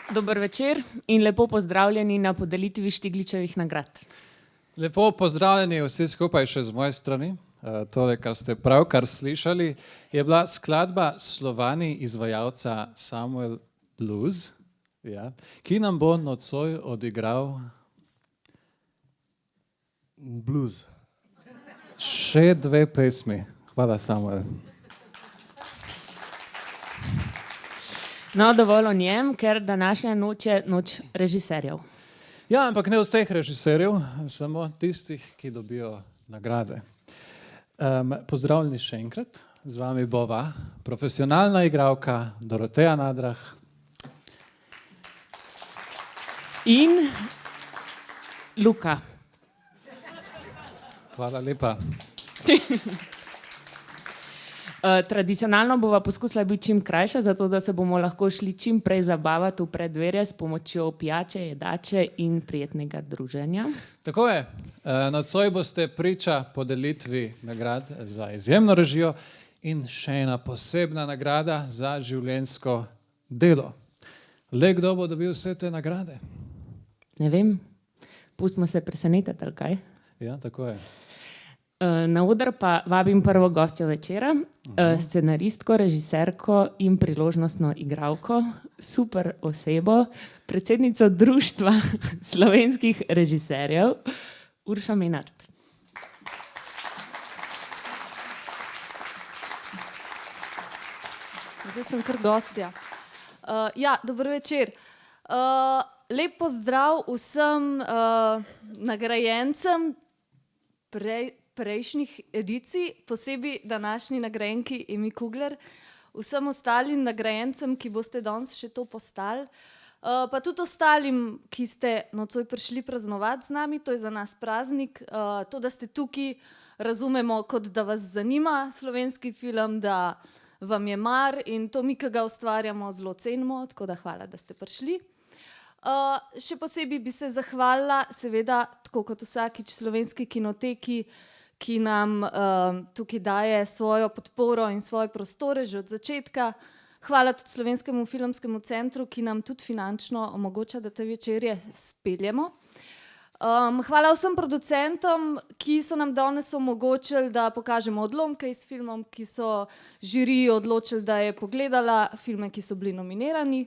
Dober večer in lepo pozdravljeni na podelitvi Štigličevih nagrad. Lepo pozdravljeni vsi skupaj še z moje strani. Tole, kar ste pravkar slišali, je bila skladba Slovani izvajalca Samuel Blues, ki nam bo nocoj odigral blues. Še dve pesmi. Hvala, Samuel. No, dovolj o njem, ker današnja noč je noč režiserjev. Ja, ampak ne vseh režiserjev, samo tistih, ki dobijo nagrade. Pozdravljeni še enkrat. Z vami bova profesionalna igralka Doroteja Nadrah In Luka. Hvala lepa. Tradicionalno bova poskusila biti čim krajša, zato da se bomo lahko šli čim prej zabavati v preddverje s pomočjo pijače, jedače in prijetnega druženja. Tako je. Nocoj boste priča podelitvi nagrad za izjemno režijo in še ena posebna nagrada za življenjsko delo. Le kdo bo dobil vse te nagrade? Ne vem, pustimo se presenetiti, ali kaj? Ja, tako je. Na oder pa vabim prvo gostjo večera, scenaristko, režiserko in priložnostno igralko, super osebo, predsednico Društva slovenskih režiserjev, Urša Menart. Zdaj sem kar gostja. Dober večer. Lep pozdrav vsem nagrajencem prejšnjih edicij, posebej današnji nagrajenki Emi Kugler, vsem ostalim nagrajencem, ki boste danes še to postali, pa tudi ostalim, ki ste nocoj prišli praznovati z nami, to je za nas praznik. To, da ste tukaj, razumemo, kot da vas zanima slovenski film, da vam je mar in to mi, ki ga ustvarjamo, zelo cenimo, tako da hvala, da ste prišli. Še posebej bi se zahvalila, seveda, tako kot vsakič Slovenski kinoteki, ki nam tukaj daje svojo podporo in svoje prostore že od začetka. Hvala tudi Slovenskemu filmskemu centru, ki nam tudi finančno omogoča, da te večerje speljemo. Hvala vsem producentom, ki so nam danes omogočili, da pokažemo odlomke iz filmov, ki so žiriji odločili, da je pogledala filme, ki so bili nominirani.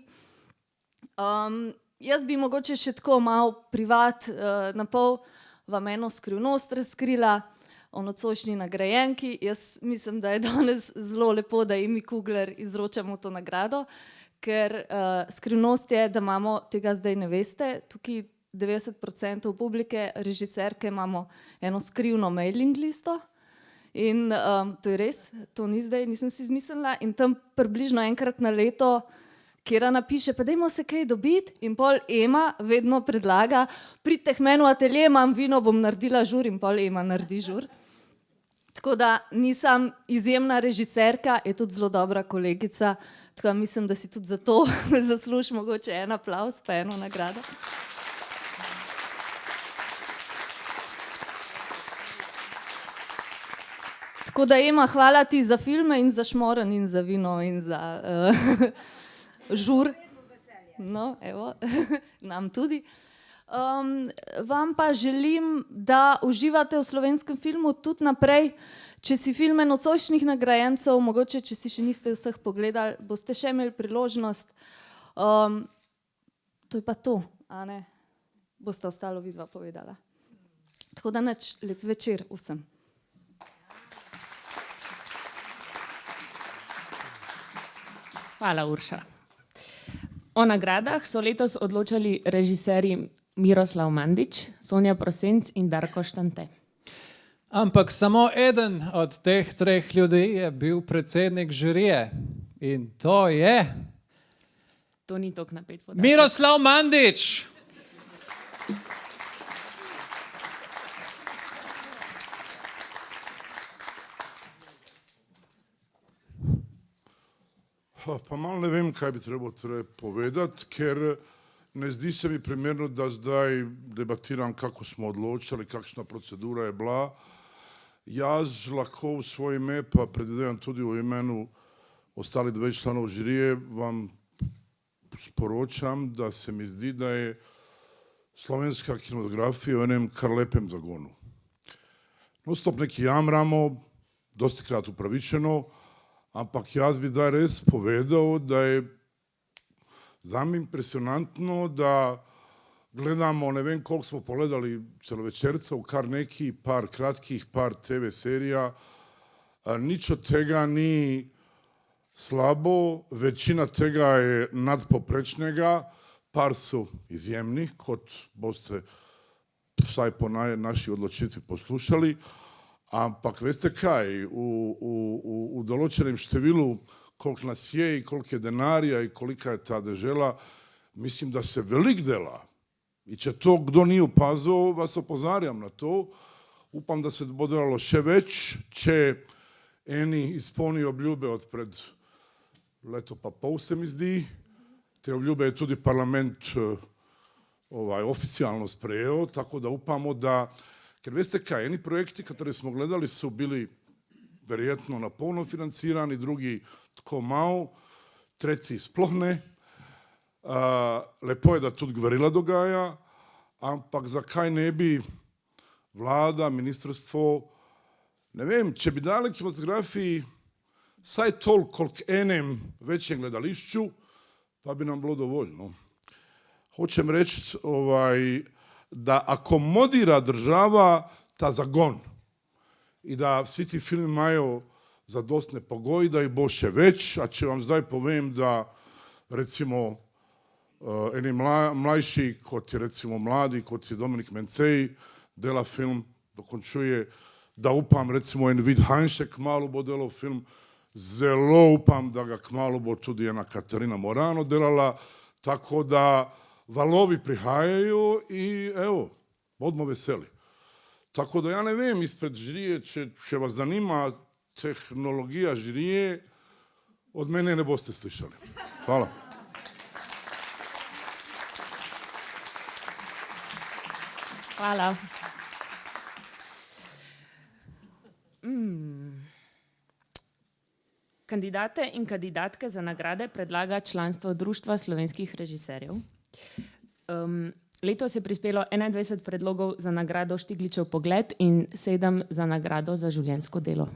Jaz bi mogoče še tako malo privat na pol vam eno skrivnost razkrila o nocojšnji nagrajenki. Jaz mislim, da je danes zelo lepo, da Emi Kugler izročamo to nagrado, ker skrivnost je, da imamo, tega zdaj ne veste, tukaj 90% publike, režiserke, imamo eno skrivno mailing listo in to je res, to ni zdaj, nisem si izmislila, in tam približno enkrat na leto kjer napiše, pa dajmo se kaj dobiti, in pol Ema vedno predlaga, pridite k meni v atelje, imam vino, bom naredila žur, in pol Ema naredi žur. Tako da nisem izjemna režiserka, je tudi zelo dobra kolegica, tako da mislim, da si tudi za to zasluži mogoče en aplavz pa eno nagrado. Tako da Ema, hvala ti za filme in za šmoren in za vino in za žur. No, evo, nam tudi. Vam pa želim, da uživate v slovenskem filmu tudi naprej. Če si filme nocojšnjih nagrajencev, mogoče, če si še niste vseh pogledali, boste še imeli priložnost. To je pa to, a ne? Boste ostalo vidva povedala. Tako da nič, lep večer vsem. Hvala, Urša. O nagradah so letos odločali režiserji Miroslav Mandić, Sonja Prosenc in Darko Štante. Ampak samo eden od teh treh ljudi je bil predsednik žirije. In to je To ni toliko napet podatek. Miroslav Mandić! Pa malo ne vem, kaj bi trebalo povedati, ker ne zdi se mi primerno, da zdaj debatiram, kako smo odločali, kakšna procedura je bila. Jaz lahko v svoje ime, pa predvidevam tudi v imenu ostalih 2 članov žirije, vam sporočam, da se mi zdi, da je slovenska kinematografija v enem kar lepem zagonu. Non-stop neki jamramo, dosti krat upravičeno, ampak jaz bi da res povedal, da je zame impresionantno, da gledamo, ne vem koliko smo pogledali celovečercev, kar neki, par kratkih, par TV serija, nič od tega ni slabo, večina tega je nadpoprečnega, par su izjemni, kot boste vsaj po naši odločitvi poslušali, ampak veste kaj, v določenem številu, koliko nas je i koliko je denarja i kolika je ta dežela, mislim da se velik dela. I če to kdo nije opazil, vas opozarjam na to. Upam da se bo delalo še več, če eni izpolnijo obljube od pred leto pa pol se mi zdi. Te obljube je tudi parlament oficijalno sprejel, tako da upamo da, ker veste kaj, eni projekti kateri smo gledali su bili verjetno na polno financirani, drugi tko malo, tretji sploh ne. Lepo je da tudi gvarila dogaja, ampak zakaj ne bi vlada, ministrstvo, ne vem, če bi dali kinematografiji saj toliko koliko enem većem gledališću, pa bi nam bilo dovoljno. Hoćem reći da akomodira država ta zagon i da vsi ti filmi imajo zadostne pogoji, da ih bo še več, a če vam zdaj povem, da recimo eni mlajši, kot je recimo mladi, kot je Dominik Mencej, dela film, dokončuje, da upam recimo en Vid Hajnšek malo bo delal film, zelo upam da ga kmalu bo tudi ena Katarina Morano delala, tako da valovi prihajaju i evo, bodimo veseli. Tako da ja ne vem, ispred žirije, če vas zanima tehnologija žirije, od mene ne boste slišali. Hvala. Hvala. Kandidate in kandidatke za nagrade predlaga članstvo Društva slovenskih režiserjev. Letos je prispelo 21 predlogov za nagrado Štigličev pogled in 7 za nagrado za življenjsko delo.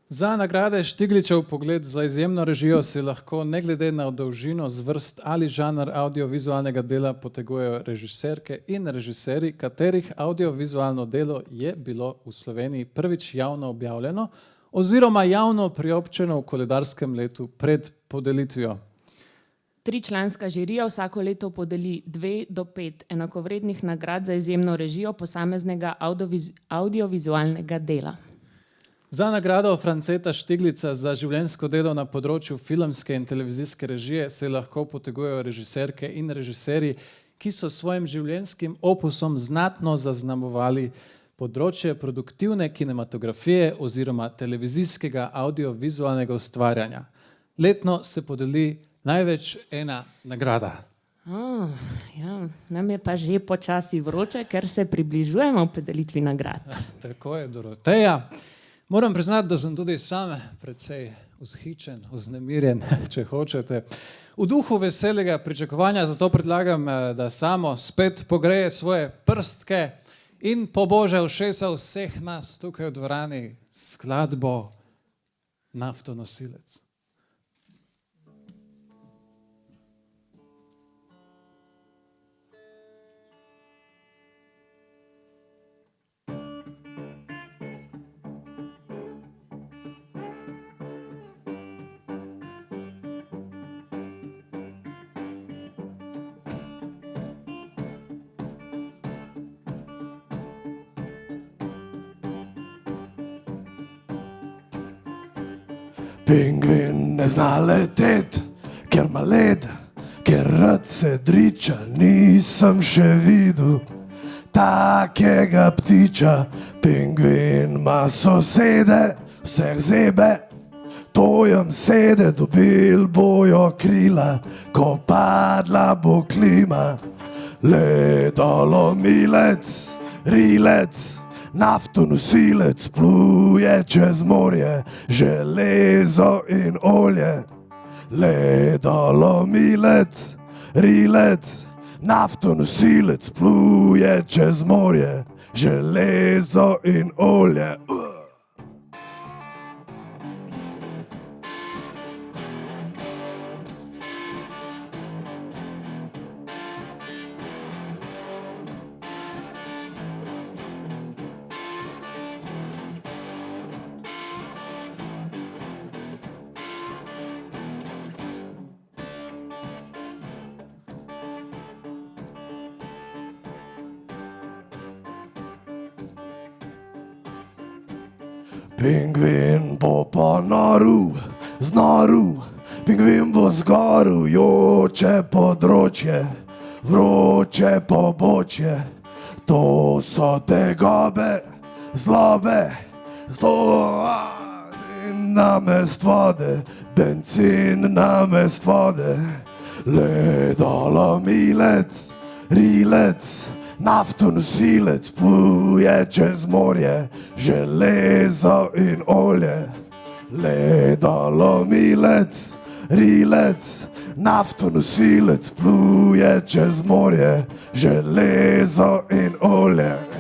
Za nagrade Štigličev pogled za izjemno režijo se lahko ne glede na dolžino, zvrst ali žanr audiovizualnega dela potegujejo režiserke in režiserji, katerih audiovizualno delo je bilo v Sloveniji prvič javno objavljeno oziroma javno priobčeno v koledarskem letu pred podelitvijo. 3-članska žirija vsako leto podeli 2 do 5 enakovrednih nagrad za izjemno režijo posameznega audiovizualnega dela. Za nagrado Franceta Štiglica za življenjsko delo na področju filmske in televizijske režije se lahko potegujejo režiserke in režiserji, ki so svojim življenjskim opusom znatno zaznamovali področje produktivne kinematografije oziroma televizijskega audiovizualnega ustvarjanja. Letno se podeli največ ena nagrada. Ja, nam je pa že počasi vroče, ker se približujemo podelitvi nagrad. Tako je, Doroteja. Moram priznati, da sem tudi sam precej vzhičen, vznemirjen, če hočete. V duhu veselega pričakovanja zato predlagam, da samo spet pogreje svoje prstke in poboža ušesa vseh nas tukaj v dvorani skladbo Naftonosilec. Pingvin ne zna letet, ker ima led, ker rad se driča, nisem še videl takega ptiča. Pingvin ima sosede, vseh zebe, to jim sede, dobil bojo krila, ko padla bo klima. Ledolomilec, rilec, naftonosilec pluje čez morje, železo in olje. Ledolomilec, rilec, naftonosilec pluje čez morje, železo in olje. Pingvin bo znorel, pingvin bo zgorel, joče področje, vroče pobočje. To so tegobe, zlobe, in namest vode, bencin namest vode. Ledolomilec, rilec, naftonosilec pluje čez morje, železo in olje. Ledolomilec, rilec, naftonosilec pluje čez morje, železo in olje.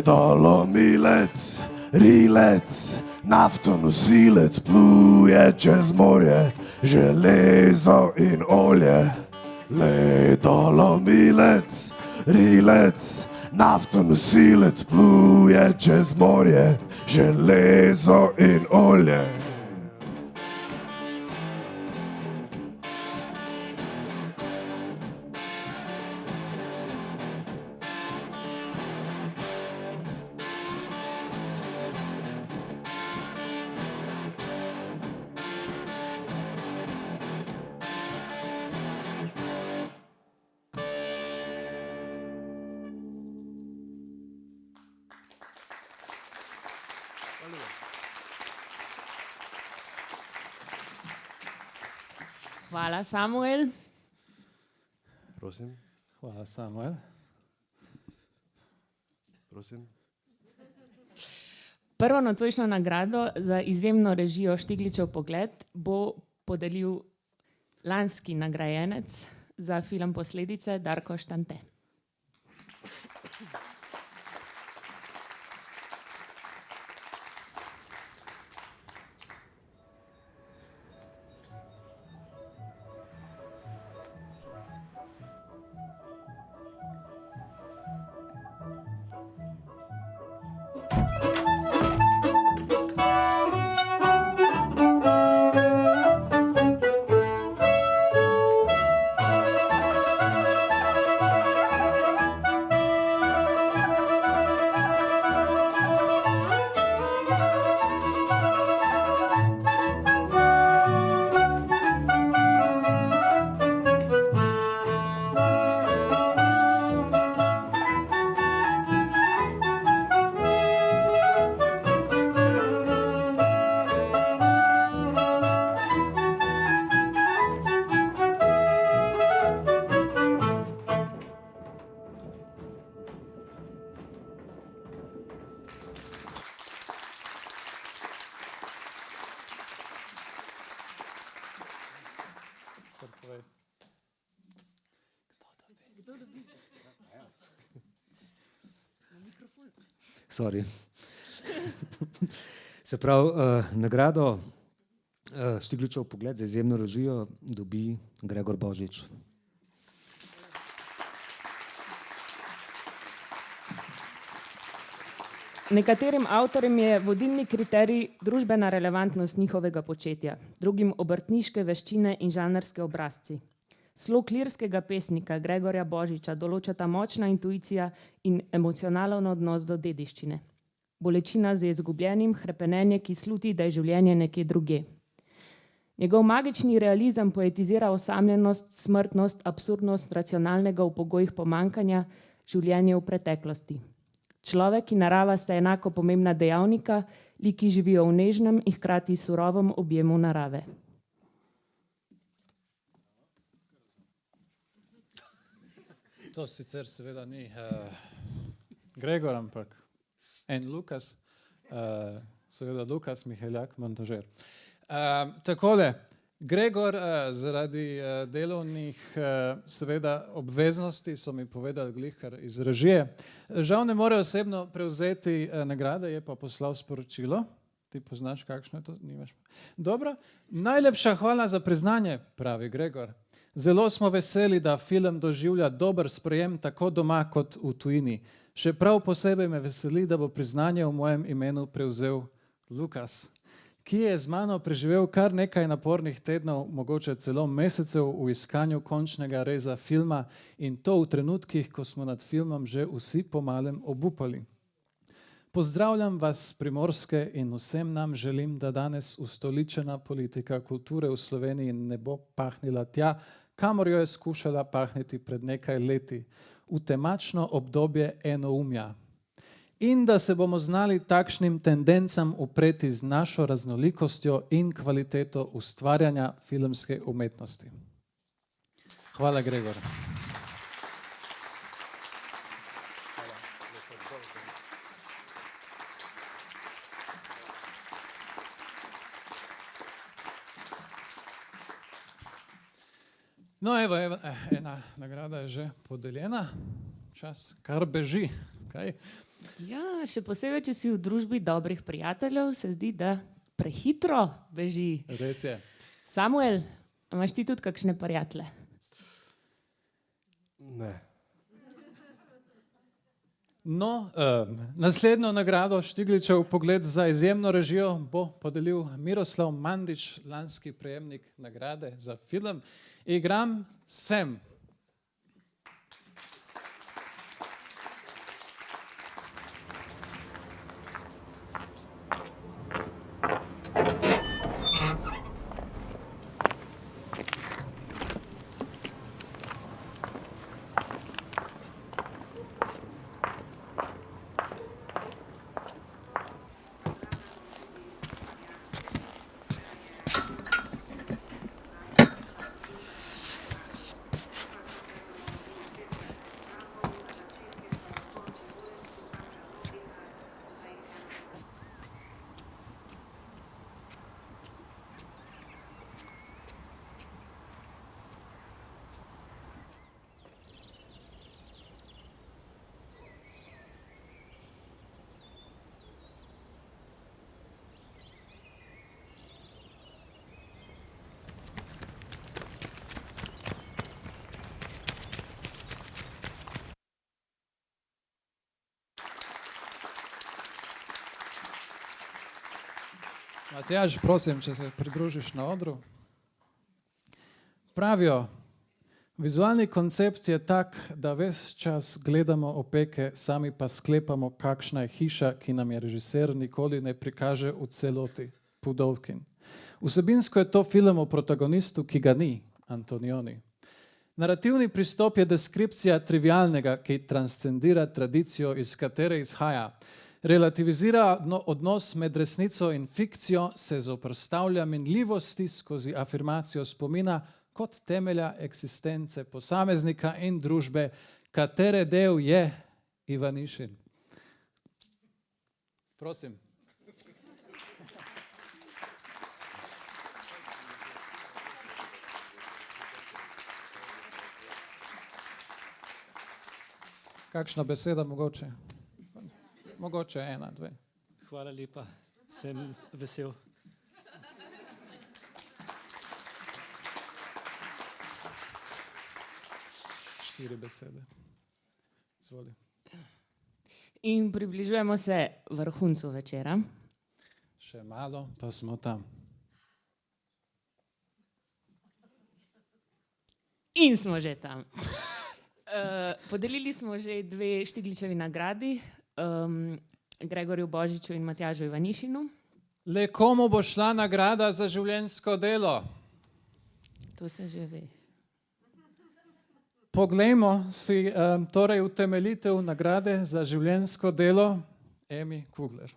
Ledolomilec, rilec, naftonosilec pluje čez morje, železo in olje. Ledolomilec, rilec, naftonosilec pluje čez morje, železo in olje. Hvala, Samuel. Prosim, Hvala, Samuel. prosim. Prvo nocojšnjo nagrado za izjemno režijo Štigličev pogled bo podelil lanski nagrajenec za film Posledice Darko Štante. Sorry. Se pravi, nagrado Štigličev pogled za izjemno režijo dobi Gregor Božič. Nekaterim avtorjem je vodilni kriterij družbena relevantnost njihovega početja, drugim obrtniške veščine in žanrske obrazci. Slog lirskega pesnika Gregorja Božiča določata močna intuicija in emocionalen odnos do dediščine. Bolečina z izgubljenim, hrepenenje, ki sluti, da je življenje nekje druge. Njegov magični realizem poetizira osamljenost, smrtnost, absurdnost racionalnega v pogojih pomankanja, življenje v preteklosti. Človek in narava sta enako pomembna dejavnika, liki živijo v nežnem in hkrati surovem objemu narave. To sicer seveda ni Gregor, ampak en Lukas, seveda Lukas Miheljak, montažer. Takole, Gregor zaradi delovnih seveda obveznosti, so mi povedali glihkar iz režije, žal ne more osebno prevzeti nagrade, je pa poslal sporočilo. Ti poznaš, kakšno je to? Nimaš? Dobro. Najlepša hvala za priznanje, pravi Gregor. Zelo smo veseli, da film doživlja dober sprejem tako doma kot v tujini. Še prav posebej me veseli, da bo priznanje v mojem imenu prevzel Lukas, ki je z mano preživel kar nekaj napornih tednov, mogoče celo mesecev v iskanju končnega reza filma in to v trenutkih, ko smo nad filmom že vsi pomalem obupali. Pozdravljam vas z Primorske in vsem nam želim, da danes ustoličena politika kulture v Sloveniji ne bo pahnila tja, kamor jo je skušala pahniti pred nekaj leti, v temačno obdobje enoumja. In da se bomo znali takšnim tendencam upreti z našo raznolikostjo in kvaliteto ustvarjanja filmske umetnosti. Hvala, Gregor. No, evo, ena nagrada je že podeljena, čas kar beži. Okay. Ja, še posebej, če si v družbi dobrih prijateljev, se zdi, da prehitro beži. Res je. Samuel, imaš ti tudi kakšne prijatelje? Ne. No, naslednjo nagrado Štigličev pogled za izjemno režijo bo podelil Miroslav Mandić, lanski prejemnik nagrade za film Igram sem. Matjaž, prosim, če se pridružiš na odru. Pravijo, vizualni koncept je tak, da ves čas gledamo opeke, sami pa sklepamo, kakšna je hiša, ki nam je režiser nikoli ne prikaže v celoti, Pudovkin. Vsebinsko je to film o protagonistu, ki ga ni, Antonioni. Narativni pristop je deskripcija trivialnega, ki transcendira tradicijo, iz katere izhaja. Relativizira odnos med resnico in fikcijo, se zoprstavlja minljivosti skozi afirmacijo spomina kot temelja eksistence posameznika in družbe, katere del je Ivanišin. Prosim. Kakšna beseda mogoče? Mogoče ena, dve. Hvala lepa, sem vesel. Štiri besede. Izvoli. In približujemo se vrhuncu večera. Še malo, pa smo tam. In smo že tam. Podelili smo že 2 Štigličevi nagradi, Gregorju Božiču in Matjažu Ivanišinu. Le komu bo šla nagrada za življenjsko delo? To se že ve. Poglejmo si torej utemeljitev nagrade za življenjsko delo Emi Kugler.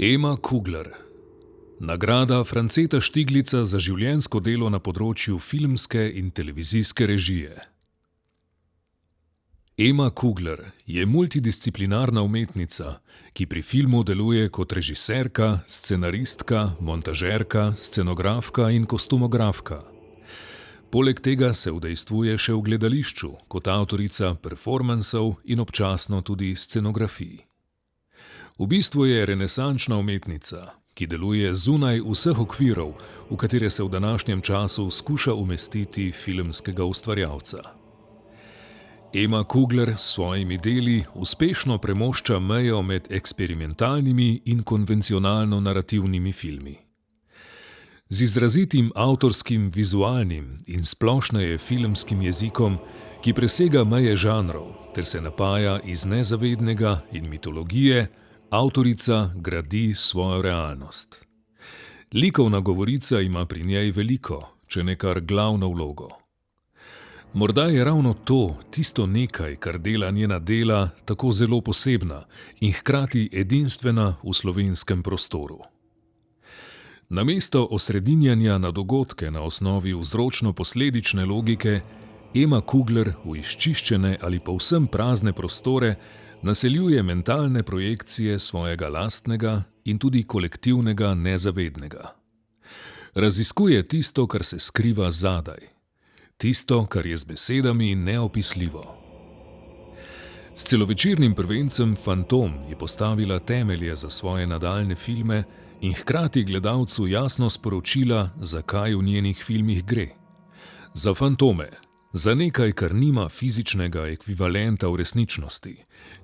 Ema Kugler. Nagrada Franceta Štiglica za življenjsko delo na področju filmske in televizijske režije. Ema Kugler je multidisciplinarna umetnica, ki pri filmu deluje kot režiserka, scenaristka, montažerka, scenografka in kostumografka. Poleg tega se udejstvuje še v gledališču kot avtorica performansov in občasno tudi scenografij. V bistvu je renesančna umetnica, ki deluje zunaj vseh okvirov, v katere se v današnjem času skuša umestiti filmskega ustvarjalca. Ema Kugler s svojimi deli uspešno premošča mejo med eksperimentalnimi in konvencionalno narativnimi filmi. Z izrazitim avtorskim, vizualnim in splošneje filmskim jezikom, ki presega meje žanrov ter se napaja iz nezavednega in mitologije, avtorica gradi svojo realnost. Likovna govorica ima pri njej veliko, če ne kar glavno vlogo. Morda je ravno to tisto nekaj, kar dela njena dela tako zelo posebna in hkrati edinstvena v slovenskem prostoru. Namesto osredinjanja na dogodke na osnovi vzročno-posledične logike, Ema Kugler v izčiščene ali povsem prazne prostore naseljuje mentalne projekcije svojega lastnega in tudi kolektivnega nezavednega. Raziskuje tisto, kar se skriva zadaj, tisto, kar je z besedami neopisljivo. S celovečernim prvencem Fantom je postavila temelje za svoje nadaljne filme in hkrati gledalcu jasno sporočila, zakaj v njenih filmih gre. Za fantome, za nekaj, kar nima fizičnega ekvivalenta v resničnosti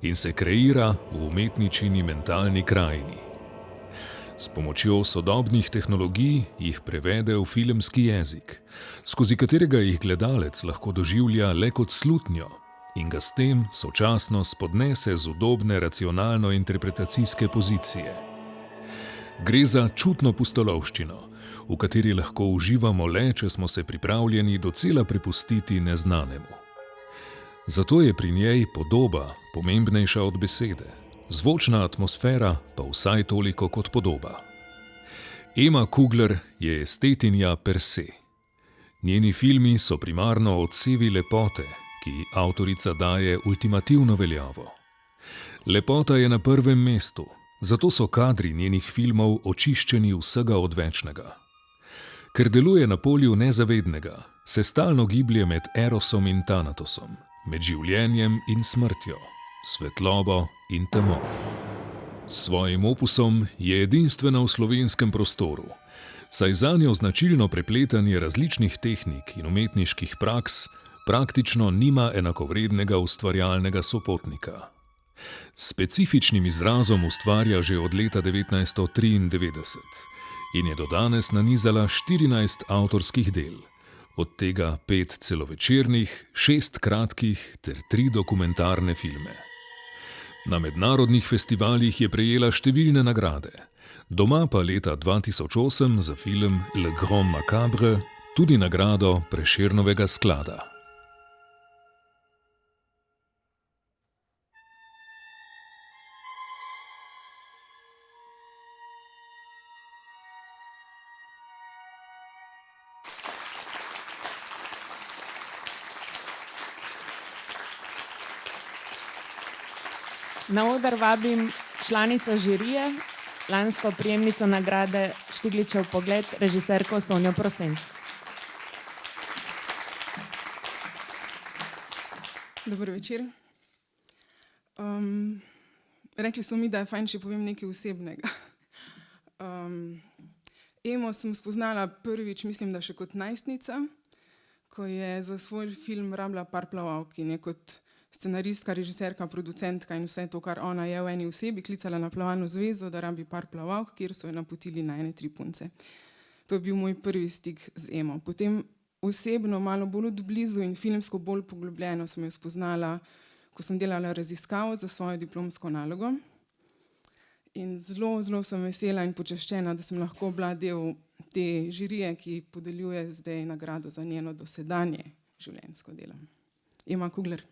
in se kreira v umetničini mentalni krajini. S pomočjo sodobnih tehnologij jih prevede v filmski jezik, skozi katerega jih gledalec lahko doživlja le kot slutnjo in ga s tem sočasno spodnese z udobne racionalno-interpretacijske pozicije. Gre za čutno pustolovščino, v kateri lahko uživamo le, če smo se pripravljeni docela prepustiti neznanemu. Zato je pri njej podoba pomembnejša od besede, zvočna atmosfera pa vsaj toliko kot podoba. Ema Kugler je estetinja per se. Njeni filmi so primarno odsevi lepote, ki avtorica daje ultimativno veljavo. Lepota je na prvem mestu, zato so kadri njenih filmov očiščeni vsega odvečnega. Ker deluje na polju nezavednega, se stalno giblje med erosom in tanatosom, med življenjem in smrtjo, svetlobo in temo. S svojim opusom je edinstvena v slovenskem prostoru, saj zanjo značilno prepletanje različnih tehnik in umetniških praks praktično nima enakovrednega ustvarjalnega sopotnika. S specifičnim izrazom ustvarja že od leta 1993 in je do danes nanizala 14 avtorskih del, od tega 5 celovečernih, 6 kratkih ter 3 dokumentarne filme. Na mednarodnih festivalih je prejela številne nagrade, doma pa leta 2008 za film Le Grand Macabre tudi nagrado Prešernovega sklada. Na oder vabim članico žirije, lansko prejemnico nagrade Štigličev pogled, režiserko Sonjo Prosenc. Dober večer. Rekli so mi, da je fajn, če povem nekaj osebnega. Emo sem spoznala prvič, mislim, da še kot najstnica, ko je za svoj film rabila par plavalk in je kot scenaristka, režiserka, producentka in vse to, kar ona je v eni osebi, klicala na plavalno zvezo, da rabi par plavalk, kjer so jo napotili na ene 3 punce. To je bil moj prvi stik z Emo. Potem osebno, malo bolj od blizu in filmsko bolj poglobljeno sem jo spoznala, ko sem delala raziskavo za svojo diplomsko nalogo. In zelo sem vesela in počaščena, da sem lahko bila del te žirije, ki podeljuje zdaj nagrado za njeno dosedanje življenjsko delo. Ema Kugler.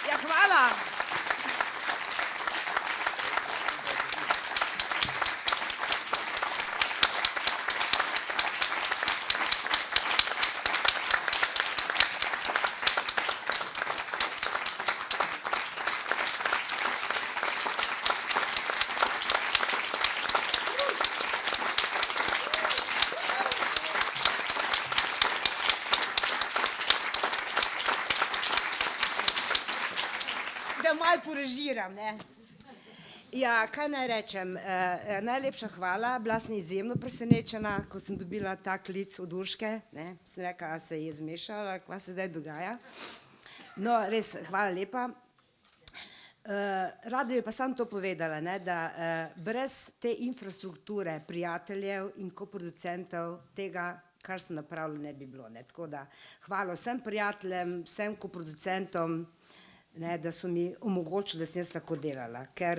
Ja, hvala. Da malo porežiram, ne. Ja, kaj naj rečem, najlepša hvala, bila sem izjemno presenečena, ko sem dobila ta klic od Urške, ne, sem rekla, a se je zmešala, kva se zdaj dogaja. No, res, hvala lepa. Rada bi pa samo to povedala, ne, da brez te infrastrukture prijateljev in koproducentov tega, kar sem napravila, ne bi bilo, ne, tako da hvala vsem prijateljem, vsem koproducentom, ne, da so mi omogočili, da sem jaz tako delala, ker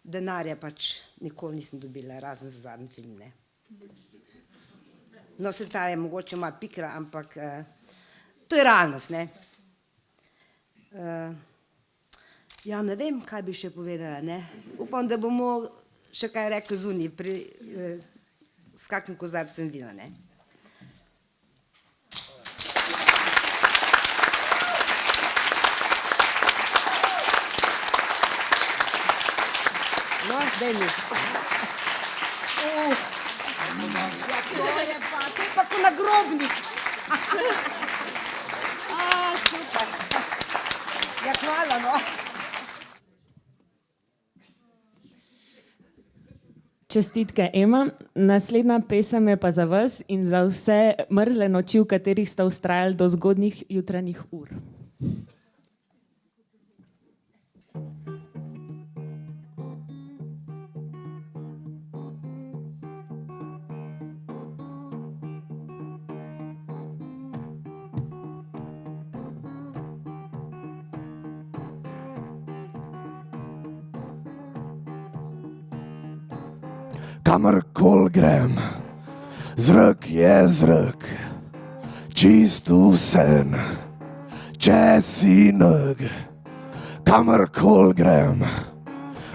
denarja pač nikoli nisem dobila, razen za zadnji film, ne. No, se ta je mogoče malo pikra, ampak to je realnost, ne. Ja, ne vem, kaj bi še povedala, ne. Upam, da bomo še kaj rekli zunaj s kakšnim kozarcem vina, ne. No, daj mi. Ja, to je pa ko nagrobnik. Super. Ja, hvala, no. Čestitke, Ema. Naslednja pesem je pa za vas in za vse mrzle noči, v katerih ste vztrajali do zgodnjih jutranjih ur. Kamorkoli grem, zrak je zrak, čisto vsen, če si nag. Kamorkoli grem,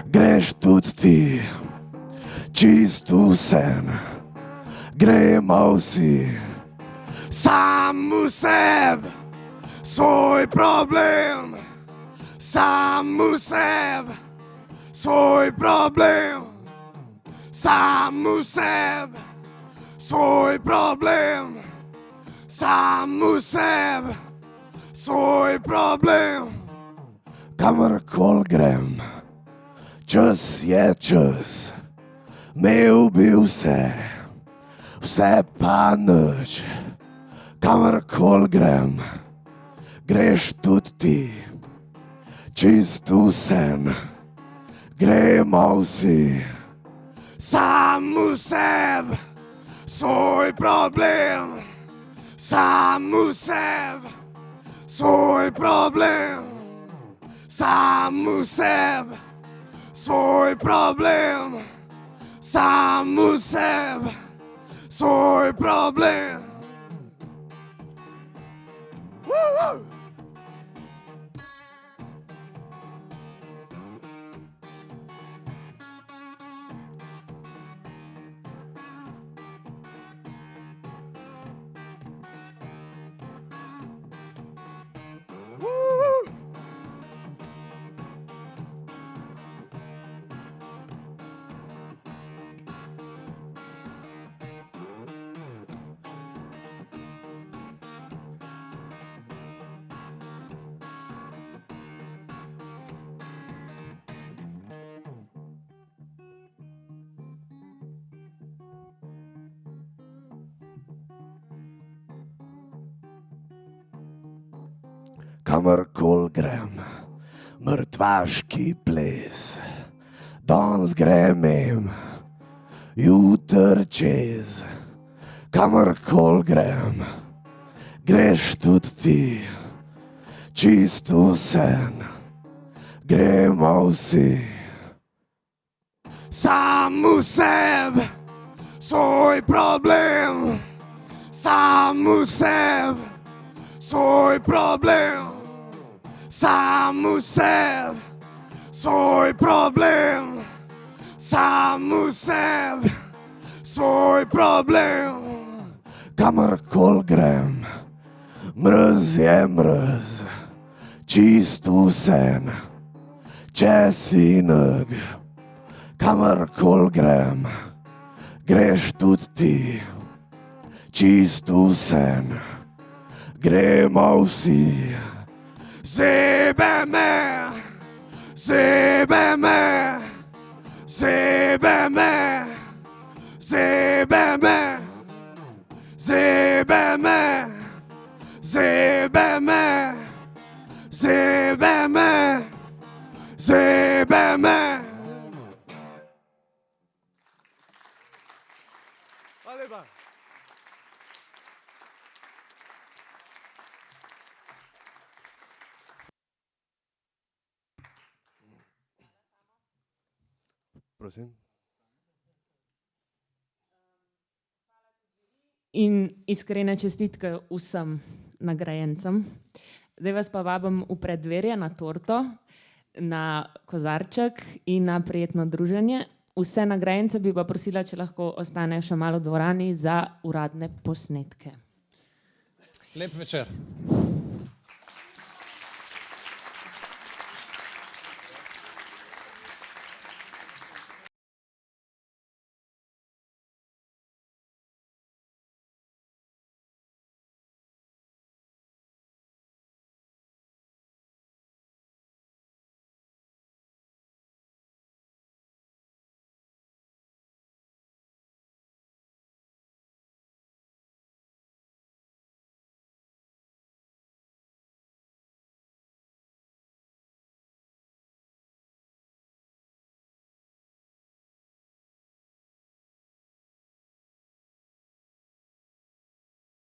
greš tudi ti, čisto vsen, gremo vsi. Sam v sebi, svoj problem, sam v sebi, svoj problem. Sam v sebi, svoj problem, sam v sebi, svoj problem. Kamorkoli grem, čas je čas, imel bi vse, vse pa nič. Kamorkoli grem, greš tudi ti, čisto vsen, gremo vsi. Sam v sebi, svoj problem, sam v sebi, svoj problem, sam v sebi, svoj problem, sam v sebi, svoj problem. kamorkoli grem, mrtvaški ples. Danes grem, jutri čez, kamorkoli grem, greš tudi ti, čisto sen, gremo vsi. Sam v sebi, svoj problem, sam v sebi, svoj problem, sam v sebi, svoj problem, sam v sebi, svoj problem. Kamorkoli grem, mrz je mrz, čisto vsem, če si neg. Kamorkoli grem, greš tudi ti, čisto vsem, gremo vsi. Zebe me, zebe me, zebe me, zebe me, zebe me, zebe me, zebe me, zebe me. Prosim. In iskrene čestitke vsem nagrajencem. Zdaj vas pa vabim v preddverje na torto, na kozarček in na prijetno druženje. Vse nagrajence bi pa prosila, če lahko ostanejo še malo v dvorani za uradne posnetke. Lep večer.